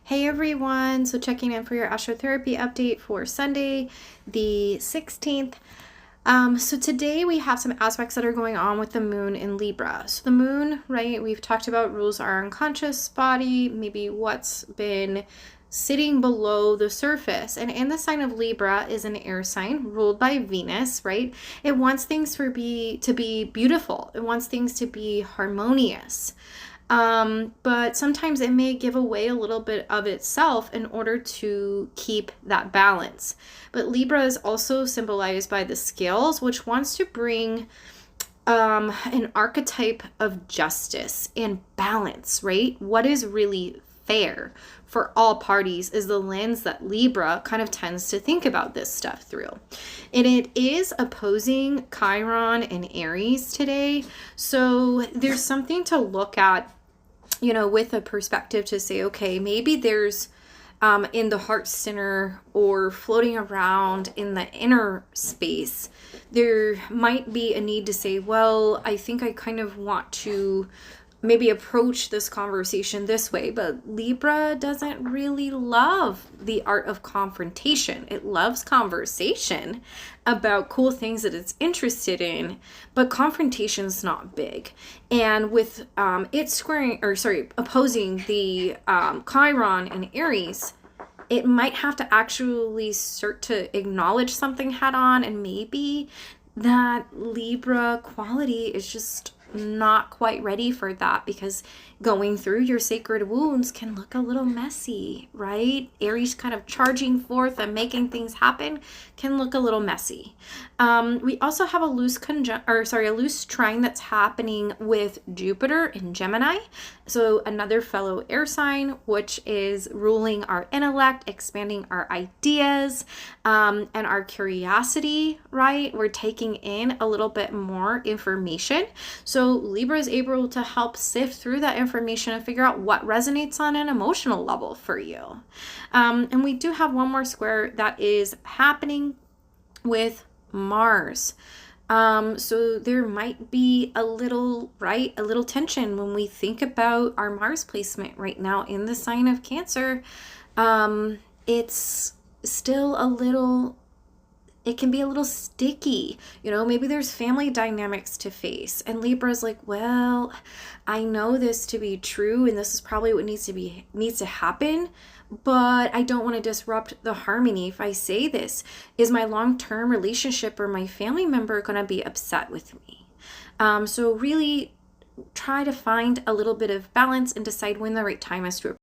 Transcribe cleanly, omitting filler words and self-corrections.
Hey everyone, so checking in for your astrotherapy update for Sunday, the 16th. So today we have some aspects that are going on with the moon in Libra. So the moon, right, we've talked about rules our unconscious body, maybe what's been sitting below the surface. And in the sign of Libra is an air sign ruled by Venus, right? It wants things to be beautiful. It wants things to be harmonious. But sometimes it may give away a little bit of itself in order to keep that balance. But Libra is also symbolized by the scales, which wants to bring an archetype of justice and balance, right? What is really fair for all parties is the lens that Libra kind of tends to think about this stuff through. And it is opposing Chiron and Aries today. So there's something to look at, you know, with a perspective to say, okay, maybe there's in the heart center or floating around in the inner space, there might be a need to say, well, I think I kind of want to maybe approach this conversation this way. But Libra doesn't really love the art of confrontation. It loves conversation about cool things that it's interested in, but confrontation's not big. And with opposing the Chiron and Aries, it might have to actually start to acknowledge something head on, and maybe that Libra quality is just not quite ready for that, because going through your sacred wounds can look a little messy, right? Aries kind of charging forth and making things happen can look a little messy. We also have a loose trine that's happening with Jupiter in Gemini. So another fellow air sign, which is ruling our intellect, expanding our ideas, and our curiosity, right? We're taking in a little bit more information. So Libra is able to help sift through that information and figure out what resonates on an emotional level for you. And we do have one more square that is happening with Mars. So there might be a little tension when we think about our Mars placement right now in the sign of Cancer. It's still it can be a little sticky. You know, maybe there's family dynamics to face. And Libra's like, well, I know this to be true, and this is probably what needs to happen, but I don't want to disrupt the harmony. If I say this, is my long-term relationship or my family member going to be upset with me? So really try to find a little bit of balance and decide when the right time is to